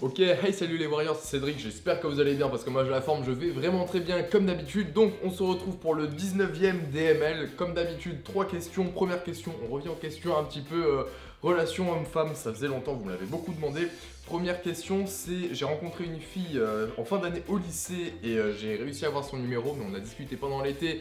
Ok, hey salut les Warriors, c'est Cédric, j'espère que vous allez bien parce que moi j'ai la forme, je vais vraiment très bien comme d'habitude. Donc on se retrouve pour le 19e DML, comme d'habitude 3 questions. Première question, on revient aux questions un petit peu relation homme-femme, ça faisait longtemps, vous me l'avez beaucoup demandé. Première question, c'est j'ai rencontré une fille en fin d'année au lycée et j'ai réussi à avoir son numéro, mais on a discuté pendant l'été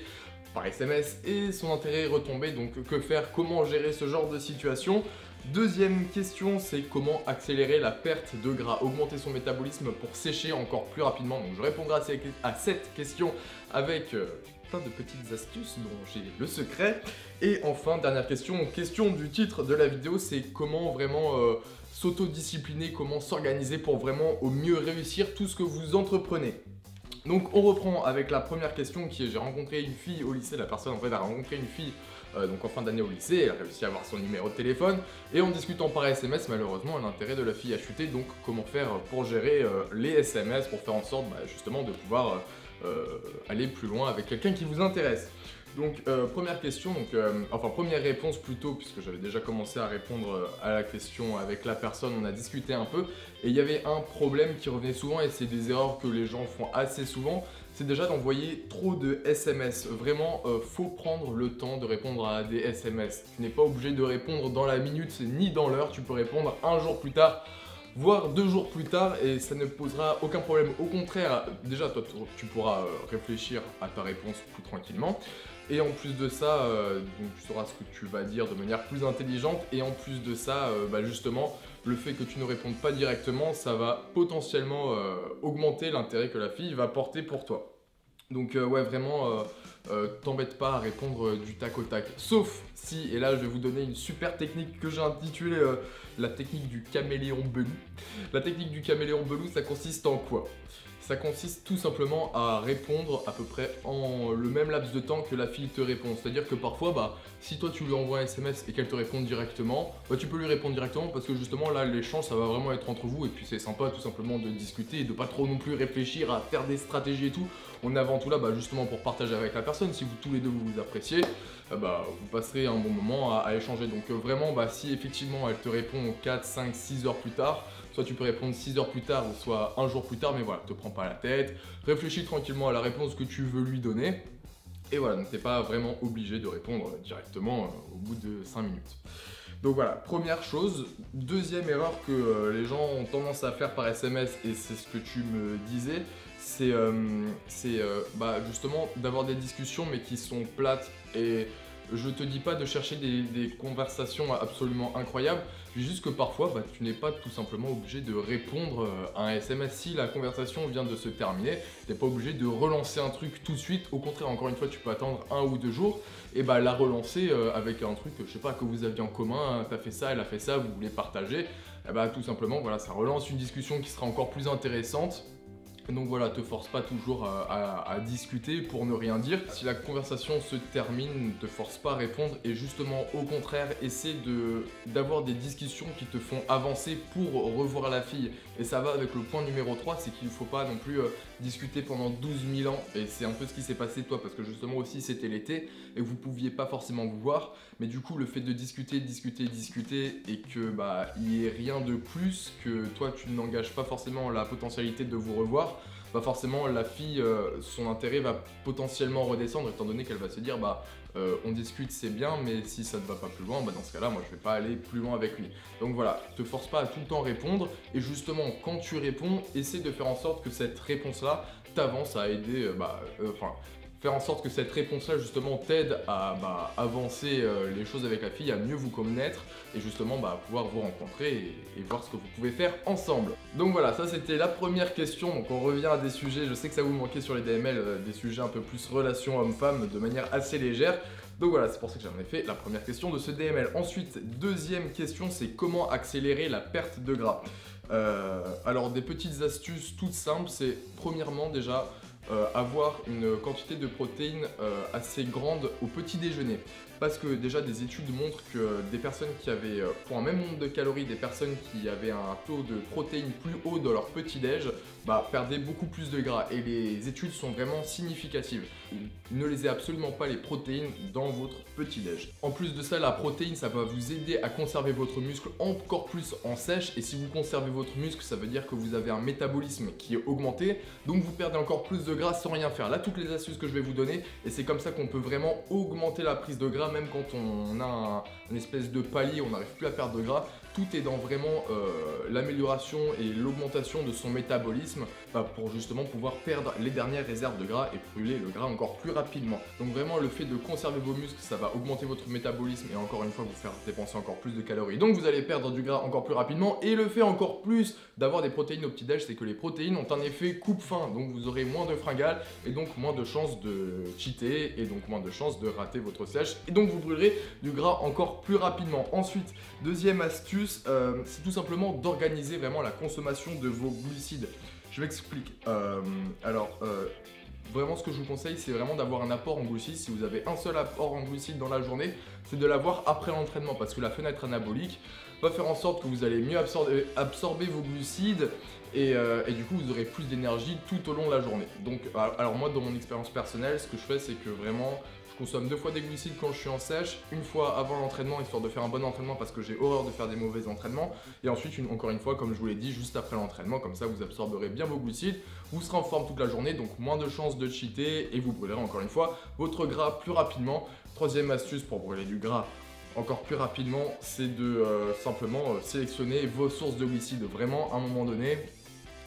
par SMS et son intérêt est retombé, donc que faire, comment gérer ce genre de situation. Deuxième question, c'est comment accélérer la perte de gras, augmenter son métabolisme pour sécher encore plus rapidement. Donc je répondrai à cette question avec plein de petites astuces dont j'ai le secret. Et enfin, dernière question, question du titre de la vidéo, c'est comment vraiment s'autodiscipliner, comment s'organiser pour vraiment au mieux réussir tout ce que vous entreprenez. Donc on reprend avec la première question qui est j'ai rencontré une fille au lycée, la personne en fait a rencontré une fille donc en fin d'année au lycée, elle a réussi à avoir son numéro de téléphone et en discutant par SMS malheureusement l'intérêt de la fille a chuté, donc comment faire pour gérer les SMS pour faire en sorte justement de pouvoir aller plus loin avec quelqu'un qui vous intéresse. Donc première question, enfin première réponse plutôt, puisque j'avais déjà commencé à répondre à la question avec la personne, on a discuté un peu, et il y avait un problème qui revenait souvent, et c'est des erreurs que les gens font assez souvent, c'est déjà d'envoyer trop de SMS. Vraiment, faut prendre le temps de répondre à des SMS. Tu n'es pas obligé de répondre dans la minute ni dans l'heure, tu peux répondre un jour plus tard, voire 2 jours plus tard et ça ne posera aucun problème. Au contraire, déjà toi tu pourras réfléchir à ta réponse plus tranquillement et en plus de ça, donc tu sauras ce que tu vas dire de manière plus intelligente et en plus de ça, justement, le fait que tu ne répondes pas directement, ça va potentiellement augmenter l'intérêt que la fille va porter pour toi. Donc ouais, vraiment, t'embête pas à répondre du tac au tac. Sauf si, et là je vais vous donner une super technique que j'ai intitulée la technique du caméléon Belou. La technique du caméléon Belou, ça consiste en quoi? Ça consiste tout simplement à répondre à peu près en le même laps de temps que la fille te répond. C'est-à-dire que parfois, si toi tu lui envoies un SMS et qu'elle te répond directement, tu peux lui répondre directement parce que justement là l'échange ça va vraiment être entre vous et puis c'est sympa tout simplement de discuter et de pas trop non plus réfléchir à faire des stratégies et tout. On est avant tout là justement pour partager avec la personne. Si vous tous les deux vous appréciez, vous passerez un bon moment à échanger. Donc vraiment si effectivement elle te répond 4, 5, 6 heures plus tard, soit tu peux répondre 6 heures plus tard ou soit un jour plus tard, mais voilà, te prends pas la tête, réfléchis tranquillement à la réponse que tu veux lui donner. Et voilà, donc t'es pas vraiment obligé de répondre directement au bout de 5 minutes. Donc voilà, première chose. Deuxième erreur que les gens ont tendance à faire par SMS, et c'est ce que tu me disais, c'est justement d'avoir des discussions mais qui sont plates. Et je te dis pas de chercher des conversations absolument incroyables, juste que parfois tu n'es pas tout simplement obligé de répondre à un SMS. Si la conversation vient de se terminer, tu n'es pas obligé de relancer un truc tout de suite. Au contraire, encore une fois, tu peux attendre 1 ou 2 jours et la relancer avec un truc, je sais pas, que vous aviez en commun, tu as fait ça, elle a fait ça, vous voulez partager. Tout simplement, voilà, ça relance une discussion qui sera encore plus intéressante. Donc voilà, te force pas toujours à discuter pour ne rien dire. Si la conversation se termine, ne te force pas à répondre et justement au contraire, essaie d'avoir des discussions qui te font avancer pour revoir la fille. Et ça va avec le point numéro 3, c'est qu'il ne faut pas non plus discuter pendant 12 000 ans. Et c'est un peu ce qui s'est passé toi, parce que justement aussi c'était l'été et vous pouviez pas forcément vous voir. Mais du coup, le fait de discuter et que il n'y ait rien de plus, que toi tu n'engages pas forcément la potentialité de vous revoir, forcément la fille, son intérêt va potentiellement redescendre étant donné qu'elle va se dire on discute c'est bien mais si ça ne va pas plus loin, dans ce cas là moi je vais pas aller plus loin avec lui. Donc voilà, te force pas à tout le temps répondre et justement quand tu réponds, essaie de faire en sorte que cette réponse là t'avance à aider, faire en sorte que cette réponse-là justement t'aide à avancer les choses avec la fille, à mieux vous connaître et justement pouvoir vous rencontrer et voir ce que vous pouvez faire ensemble. Donc voilà, ça c'était la première question. Donc on revient à des sujets, je sais que ça vous manquait sur les DML, des sujets un peu plus relations homme-femme de manière assez légère. Donc voilà, c'est pour ça que j'en ai fait la première question de ce DML. Ensuite, deuxième question, c'est comment accélérer la perte de gras. Alors des petites astuces toutes simples, c'est premièrement déjà avoir une quantité de protéines assez grande au petit déjeuner. Parce que déjà des études montrent que des personnes qui avaient, pour un même nombre de calories, des personnes qui avaient un taux de protéines plus haut dans leur petit-déj, perdaient beaucoup plus de gras. Et les études sont vraiment significatives. Ne laissez absolument pas les protéines dans votre petit-déj. En plus de ça, la protéine, ça va vous aider à conserver votre muscle encore plus en sèche. Et si vous conservez votre muscle, ça veut dire que vous avez un métabolisme qui est augmenté. Donc vous perdez encore plus de gras sans rien faire. Là, toutes les astuces que je vais vous donner, et c'est comme ça qu'on peut vraiment augmenter la prise de gras, même quand on a une espèce de palier, on n'arrive plus à perdre de gras. Tout est dans vraiment l'amélioration et l'augmentation de son métabolisme pour justement pouvoir perdre les dernières réserves de gras et brûler le gras encore plus rapidement. Donc vraiment le fait de conserver vos muscles, ça va augmenter votre métabolisme et encore une fois vous faire dépenser encore plus de calories. Donc vous allez perdre du gras encore plus rapidement, et le fait encore plus d'avoir des protéines au petit-déj, c'est que les protéines ont un effet coupe-faim. Donc vous aurez moins de fringales et donc moins de chances de cheater et donc moins de chances de rater votre sèche, et donc vous brûlerez du gras encore plus rapidement. Ensuite, deuxième astuce, c'est tout simplement d'organiser vraiment la consommation de vos glucides. Je m'explique. Vraiment ce que je vous conseille, c'est vraiment d'avoir un apport en glucides. Si vous avez un seul apport en glucides dans la journée, c'est de l'avoir après l'entraînement, parce que la fenêtre anabolique va faire en sorte que vous allez mieux absorber vos glucides et du coup vous aurez plus d'énergie tout au long de la journée. Donc alors moi, dans mon expérience personnelle, ce que je fais, c'est que vraiment je consomme 2 fois des glucides quand je suis en sèche, une fois avant l'entraînement histoire de faire un bon entraînement parce que j'ai horreur de faire des mauvais entraînements, et ensuite encore une fois, comme je vous l'ai dit, juste après l'entraînement. Comme ça vous absorberez bien vos glucides, vous serez en forme toute la journée, donc moins de chances de cheater et vous brûlerez encore une fois votre gras plus rapidement. Troisième astuce pour brûler du gras encore plus rapidement, c'est de simplement sélectionner vos sources de glucides. Vraiment, à un moment donné,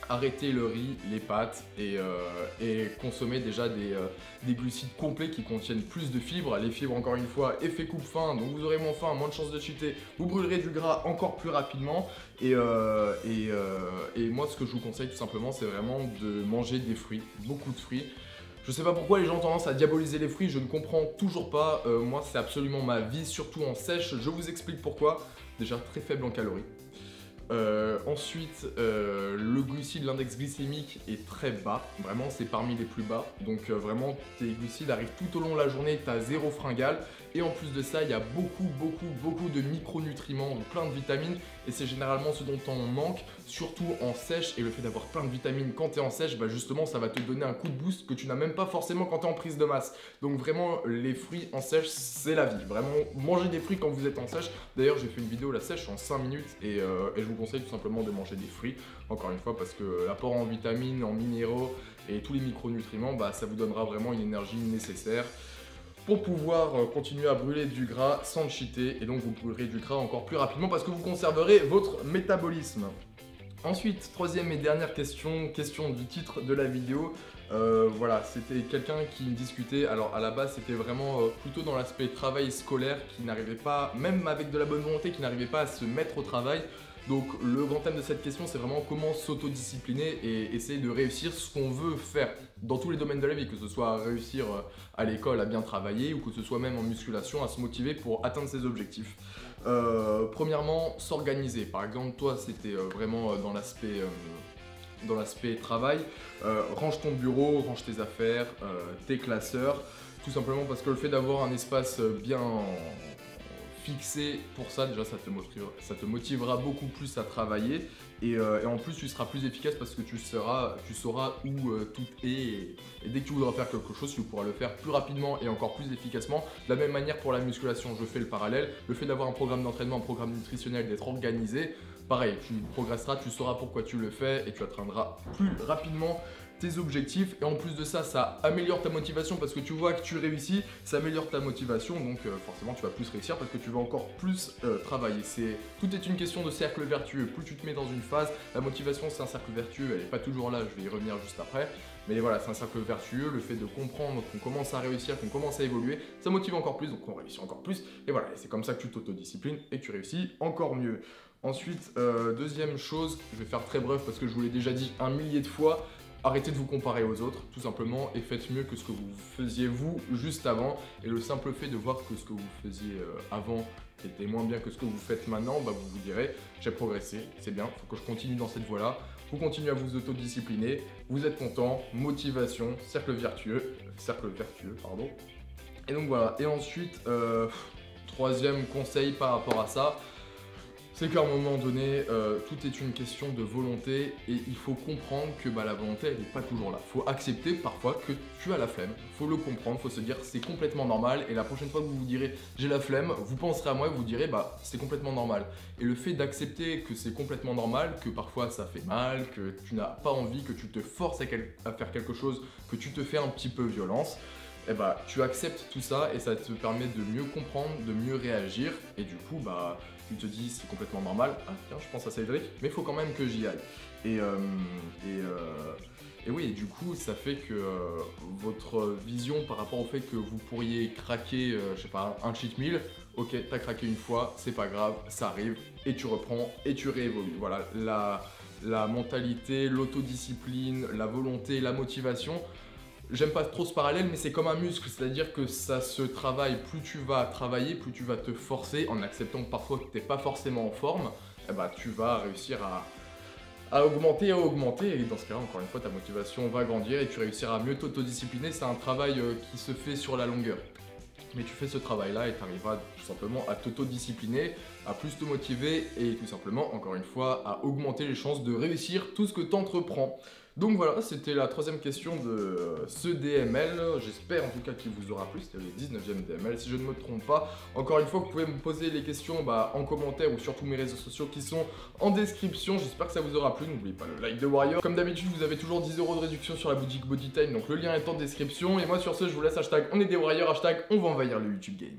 arrêtez le riz, les pâtes et consommez déjà des glucides complets qui contiennent plus de fibres. Les fibres, encore une fois, effet coupe-faim, donc vous aurez moins faim, moins de chances de cheater, vous brûlerez du gras encore plus rapidement. Et moi, ce que je vous conseille tout simplement, c'est vraiment de manger des fruits, beaucoup de fruits. Je sais pas pourquoi les gens ont tendance à diaboliser les fruits, je ne comprends toujours pas. Moi, c'est absolument ma vie, surtout en sèche. Je vous explique pourquoi. Déjà très faible en calories. Ensuite, le glucide, l'index glycémique est très bas, vraiment c'est parmi les plus bas, donc vraiment tes glucides arrivent tout au long de la journée, tu as zéro fringale, et en plus de ça il y a beaucoup de micronutriments, plein de vitamines, et c'est généralement ce dont on manque, surtout en sèche. Et le fait d'avoir plein de vitamines quand tu es en sèche, justement ça va te donner un coup de boost que tu n'as même pas forcément quand tu es en prise de masse. Donc vraiment les fruits en sèche, c'est la vie, vraiment mangez des fruits quand vous êtes en sèche. D'ailleurs j'ai fait une vidéo la sèche en 5 minutes et je vous conseille tout simplement de manger des fruits, encore une fois, parce que l'apport en vitamines, en minéraux et tous les micronutriments, ça vous donnera vraiment une énergie nécessaire pour pouvoir continuer à brûler du gras sans cheater, et donc vous brûlerez du gras encore plus rapidement parce que vous conserverez votre métabolisme. Ensuite, troisième et dernière question du titre de la vidéo. Voilà, c'était quelqu'un qui me discutait. Alors à la base c'était vraiment plutôt dans l'aspect travail scolaire, qui n'arrivait pas, même avec de la bonne volonté, qui n'arrivait pas à se mettre au travail. Donc le grand thème de cette question, c'est vraiment comment s'autodiscipliner et essayer de réussir ce qu'on veut faire dans tous les domaines de la vie, que ce soit réussir à l'école, à bien travailler, ou que ce soit même en musculation, à se motiver pour atteindre ses objectifs. Premièrement, s'organiser. Par exemple, toi c'était vraiment dans l'aspect travail, range ton bureau, range tes affaires, tes classeurs, tout simplement parce que le fait d'avoir un espace bien fixé pour ça, déjà ça te motivera beaucoup plus à travailler, et en plus tu seras plus efficace parce que tu sauras où tout est, et dès que tu voudras faire quelque chose, tu pourras le faire plus rapidement et encore plus efficacement. De la même manière pour la musculation, je fais le parallèle, le fait d'avoir un programme d'entraînement, un programme nutritionnel, d'être organisé, pareil, tu progresseras, tu sauras pourquoi tu le fais et tu atteindras plus rapidement tes objectifs. Et en plus de ça, ça améliore ta motivation parce que tu vois que tu réussis, ça améliore ta motivation, donc forcément tu vas plus réussir parce que tu vas encore plus travailler. Tout est une question de cercle vertueux. Plus tu te mets dans une phase, la motivation c'est un cercle vertueux, elle n'est pas toujours là, je vais y revenir juste après. Mais voilà, c'est un cercle vertueux, le fait de comprendre qu'on commence à réussir, qu'on commence à évoluer, ça motive encore plus, donc on réussit encore plus. Et voilà, c'est comme ça que tu t'autodisciplines et que tu réussis encore mieux. Ensuite, deuxième chose, je vais faire très bref parce que je vous l'ai déjà dit 1 millier de fois, arrêtez de vous comparer aux autres, tout simplement, et faites mieux que ce que vous faisiez vous juste avant. Et le simple fait de voir que ce que vous faisiez avant était moins bien que ce que vous faites maintenant, vous vous direz, j'ai progressé, c'est bien, il faut que je continue dans cette voie-là. vous continuez à vous autodiscipliner, vous êtes content, motivation, cercle vertueux, pardon. Et donc voilà, et ensuite, troisième conseil par rapport à ça, c'est qu'à un moment donné, tout est une question de volonté et il faut comprendre que la volonté elle n'est pas toujours là. Il faut accepter parfois que tu as la flemme, il faut le comprendre, il faut se dire c'est complètement normal et la prochaine fois que vous vous direz j'ai la flemme, vous penserez à moi et vous direz c'est complètement normal. Et le fait d'accepter que c'est complètement normal, que parfois ça fait mal, que tu n'as pas envie, que tu te forces à faire quelque chose, que tu te fais un petit peu violence, tu acceptes tout ça et ça te permet de mieux comprendre, de mieux réagir et du coup tu te dis c'est complètement normal, ah tiens je pense à Cédric, mais il faut quand même que j'y aille. Et oui, du coup ça fait que votre vision par rapport au fait que vous pourriez craquer, je sais pas, un cheat meal, ok t'as craqué une fois, c'est pas grave, ça arrive, et tu reprends et tu réévolues. Voilà, la mentalité, l'autodiscipline, la volonté, la motivation. J'aime pas trop ce parallèle, mais c'est comme un muscle, c'est-à-dire que ça se travaille, plus tu vas travailler, plus tu vas te forcer, en acceptant que parfois tu n'es pas forcément en forme, tu vas réussir à augmenter, et dans ce cas-là, encore une fois, ta motivation va grandir et tu réussiras à mieux t'autodiscipliner. C'est un travail qui se fait sur la longueur. Mais tu fais ce travail-là et tu arriveras tout simplement à t'autodiscipliner, à plus te motiver et tout simplement, encore une fois, à augmenter les chances de réussir tout ce que tu entreprends. Donc voilà, c'était la troisième question de ce DML. J'espère en tout cas qu'il vous aura plu. C'était le 19e DML, si je ne me trompe pas. Encore une fois, vous pouvez me poser les questions en commentaire ou sur tous mes réseaux sociaux qui sont en description. J'espère que ça vous aura plu. N'oubliez pas le like de Warrior. Comme d'habitude, vous avez toujours 10 € de réduction sur la boutique Bodytime, donc le lien est en description. Et moi sur ce, je vous laisse hashtag on est des Warriors, hashtag on va envahir le YouTube Game.